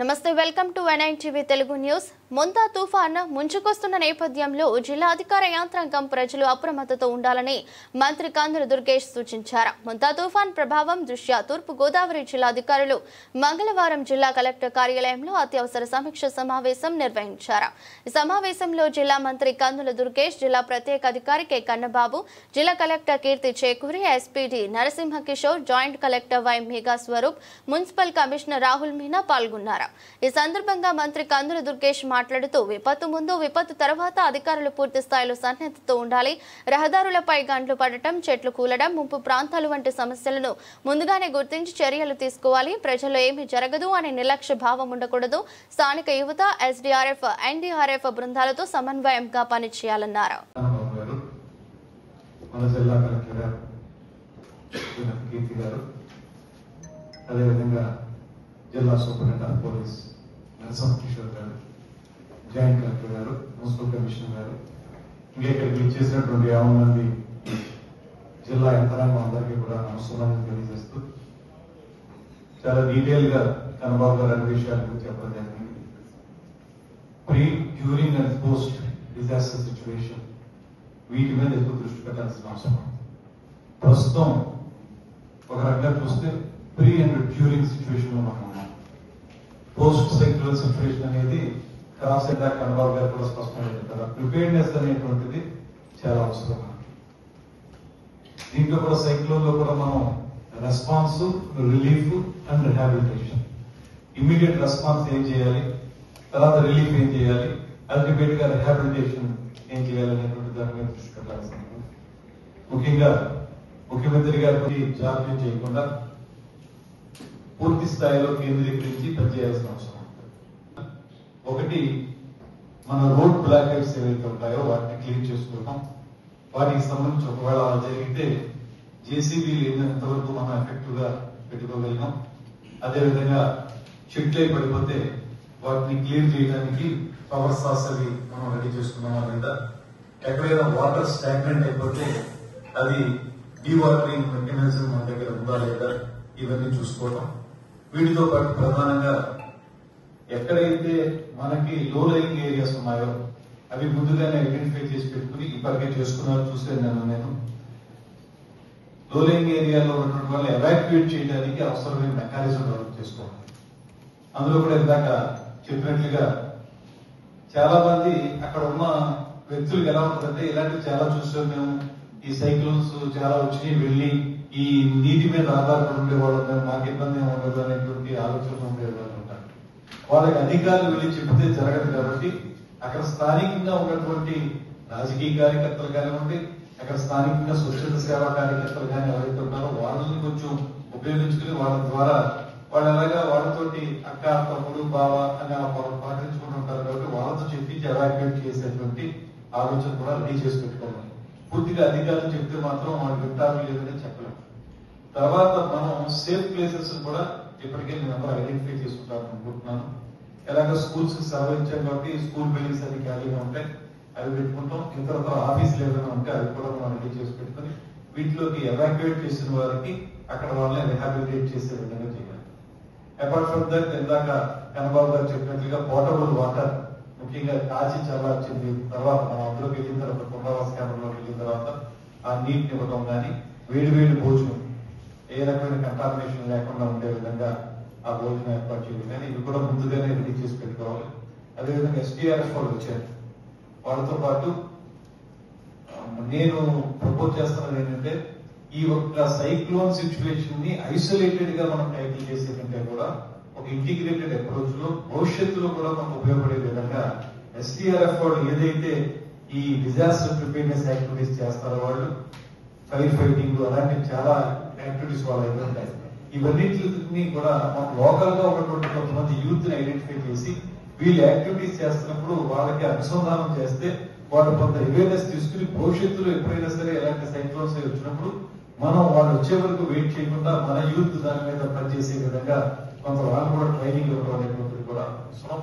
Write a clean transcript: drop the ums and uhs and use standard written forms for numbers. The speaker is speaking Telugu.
నమస్తే welcome to NITV Telugu news. Montha తుఫాన్ ముంచుకొస్తున్న నేపథ్యంలో జిల్లా అధికార యంత్రాంగం ప్రజలు అప్రమత్తతో ఉండాలని మంత్రి కందుల దుర్గేష్ సూచించారు. మొంతా తుఫాన్ ప్రభావం దృష్ట్యా తూర్పు గోదావరి జిల్లా అధికారులు మంగళవారం జిల్లా కలెక్టర్ కార్యాలయంలో అత్యవసర సమీక్ష సమావేశం నిర్వహించారు. ఈ సమావేశంలో జిల్లా మంత్రి కందుల దుర్గేష్, జిల్లా ప్రత్యేక అధికారి కె కన్నబాబు, జిల్లా collector Keerthi Chekuri, SPD Narasimha Kishore, joint collector Y Megha Swaroop, municipal commissioner Rahul Meena పాల్గొన్నారు. ఈ సందర్భంగా మంత్రి కందుల దుర్గేష్ మాట్లాడుతూ విపత్తు ముందు, విపత్తు తర్వాత అధికారులు పూర్తి స్థాయిలో సన్నద్ధతో ఉండాలి. రహదారులపై గంటలు పడటం, చెట్లు కూలడం, ముంపు ప్రాంతాలు వంటి సమస్యలను ముందుగానే గుర్తించి చర్యలు తీసుకోవాలి. ప్రజల్లో ఏమీ జరగదు అనే నిర్లక్ష్య భావం ఉండకూడదు. స్థానిక యువత, ఎస్డీఆర్ఎఫ్, ఎన్డీఆర్ఎఫ్ బృందాలతో సమన్వయంగా పనిచేయాలన్నారు. జిల్లా superintendent of police Narasimha Kishore గారు, జాయింట్ కలెక్టర్ గారు, మున్సిపల్ కమిషనర్ గారు, ఇంకా ఇక్కడికి ఇచ్చేసినటువంటి 50 మంది జిల్లా యంత్రాంగం అందరికీ కూడా నమస్కారాలు తెలియజేస్తూ చాలా డీటెయిల్ గా కన్నబాబు గారు అన్ని విషయాల గురించి చెప్పడం జరిగింది. Pre, during and post disaster situation వీటి మీద ఎక్కువ దృష్టి పెట్టాల్సిన అవసరం. ప్రస్తుతం ఒక రకంగా చూస్తే ప్రీ అండ్ డ్యూరింగ్ సిచ్యువేషన్ లో మనం ఉన్నాం. పోస్ట్ సైక్లోన్ సిచ్యువేషన్ అనేది క్రాస్ అయ్యాక కన్నబాబు గారు కూడా స్పష్టంగా చెప్పారు. ప్రిపేర్నెస్ అనేటువంటిది చాలా అవసరం. దీంట్లో కూడా సైక్లోన్ లో కూడా మనం response, relief and rehabilitation, immediate response ఏం చేయాలి, తర్వాత రిలీఫ్ ఏం చేయాలి, అల్టిమేట్ గా రిహాబిలిటేషన్ ఏం చేయాలి అనేటువంటి దాని మీద దృష్టి పెట్టాల్సింది. ముఖ్యంగా ముఖ్యమంత్రి గారికి జాప్యం చేయకుండా పూర్తి స్థాయిలో కేంద్రీకరించి పనిచేయాల్సిన అవసరం ఉంటుంది. ఒకటి, మన రోడ్ బ్లాకేట్స్ ఏవైతే ఉంటాయో వాటిని క్లీన్ చేసుకుంటాం. వాటికి సంబంధించి ఒకవేళ అలా జరిగితే జేసీబీలు ఎంతవరకు మనం ఎఫెక్టివ్ గా పెట్టుకోగలిగాం. అదేవిధంగా చెట్లే పడిపోతే వాటిని క్లియర్ చేయడానికి పవర్ సాస్ అవి మనం రెడీ చేసుకున్నామా లేదా, ఎక్కడైనా వాటర్ స్టాగ్నెంట్ అయిపోతే అది డీవాటరింగ్ మెకానిజం మన దగ్గర ఉందా లేదా, ఇవన్నీ చూసుకోవడం. వీటితో పాటు ప్రధానంగా ఎక్కడైతే మనకి లో లయింగ్ ఏరియాస్ ఉన్నాయో అవి ముందుగానే ఐడెంటిఫై చేసి పెట్టుకుని ఇప్పటికే చేసుకున్నారు చూసాను నేను. లో లయింగ్ ఏరియాలో ఉన్నటువంటి వాళ్ళు ఎవాక్యుయేట్ చేయడానికి అవసరమైన మెకానిజం డెవలప్ చేసుకోవాలి. అందులో కూడా ఇందాక చెప్పినట్లుగా చాలా మంది అక్కడ ఉన్న వ్యక్తులకు ఎలా ఉంటుందంటే, ఇలాంటివి చాలా చూసాం మేము. ఈ సైక్లోన్స్ చాలా వచ్చి వెళ్ళి ఈ నీటి మీద ఆధారపడి ఉండేవాళ్ళు, మాకు ఇబ్బంది ఉండదు అనేటువంటి ఆలోచనలు ఉండేవాళ్ళు ఉంటారు. వాళ్ళకి అధికారులు వెళ్ళి చెబితే జరగదు కాబట్టి అక్కడ స్థానికంగా ఉన్నటువంటి రాజకీయ కార్యకర్తలు కానివ్వండి, అక్కడ స్థానికంగా స్వచ్ఛత సేవా కార్యకర్తలు కానీ ఎవరైతే ఉన్నారో వాళ్ళని కొంచెం ఉపయోగించుకుని వాళ్ళ ద్వారా వాళ్ళు ఎలాగా వాళ్ళతోటి అక్క, తమ్ముడు, బావ అని పాటించుకుంటూ ఉంటారు కాబట్టి వాళ్ళతో చెప్పించి ఎవాక్యుయేట్ చేసేటువంటి ఆలోచన కూడా రెడీ చేసి పెట్టుకోవాలి. పూర్తిగా అధికారులు చెప్తే మాత్రం వాళ్ళు వింటారు లేదని చెప్పలేము. తర్వాత మనం సేఫ్ ప్లేసెస్ కూడా ఇప్పటికే మేమందరూ ఐడెంటిఫై చేసుకుంటాం అనుకుంటున్నాను. ఎలాగ స్కూల్స్ కి సెలవించాం కాబట్టి స్కూల్ బిల్డింగ్స్ అన్ని ఖాళీగా ఉంటాయి, అవి పెట్టుకుంటాం. ఇతర ఆఫీసులు ఏదైనా ఉంటే అవి కూడా మనం రెడీ చేసి పెట్టుకుని వీటిలోకి ఎవాక్యుయేట్ చేసిన వారికి అక్కడ వాళ్ళని రిహాబిలిటేట్ చేసే విధంగా చేయాలి. అపార్ట్ ఫ్రమ్ దట్, ఇందాక కన్నబాబు గారు చెప్పినట్లుగా పోర్టబుల్ వాటర్ ముఖ్యంగా కాచి చల్లార్చింది తర్వాత మనం అందులోకి వెళ్ళిన తర్వాత పునరావాస కేంద్రంలోకి వెళ్ళిన తర్వాత ఆ నీటిని ఇవ్వడం కానీ, వేడి వేడి భోజనం ఏ రకమైన కంటామినేషన్ లేకుండా ఉండే విధంగా ఆ భోజనం ఏర్పాటు చేయాలి. కానీ ఇవి కూడా ముందుగానే రెడీ చేసి పెట్టుకోవాలి. అదేవిధంగా ఎస్డీఆర్ఎఫ్ వాళ్ళు వచ్చారు. వాళ్ళతో పాటు నేను ప్రపోజ్ చేస్తున్నది ఏంటంటే, ఈ ఒక్క సైక్లోన్ సిచ్యువేషన్ ని ఐసోలేటెడ్ గా మనం టైటిల్ చేసే కంటే కూడా ఒక ఇంటిగ్రేటెడ్ అప్రోచ్ లో భవిష్యత్తులో కూడా మనకు ఉపయోగపడే విధంగా ఎస్డీఆర్ఎఫ్ వాళ్ళు ఏదైతే ఈ డిజాస్టర్ ప్రిపేర్నెస్ యాక్టివిటీస్ చేస్తారో, వాళ్ళు ఫైర్ ఫైటింగ్ అలాంటి చాలా యాక్టివిటీస్ వాళ్ళు అయితే ఉంటాయి. ఇవన్నిటిని కూడా మనం లోకల్ గా ఉన్నటువంటి కొంతమంది యూత్ ని ఐడెంటిఫై చేసి వీళ్ళు యాక్టివిటీస్ చేస్తున్నప్పుడు వాళ్ళకి అనుసంధానం చేస్తే వాళ్ళు కొంత అవేర్నెస్ తీసుకుని భవిష్యత్తులో ఎప్పుడైనా సరే ఎలాంటి సైక్లోన్స్ వచ్చినప్పుడు మనం వాళ్ళు వచ్చే వరకు వెయిట్ చేయకుండా మన యూత్ దాని మీద పనిచేసే విధంగా కొంత వాళ్ళు కూడా ట్రైనింగ్ ఇవ్వడం అనేటువంటిది కూడా అవసరం.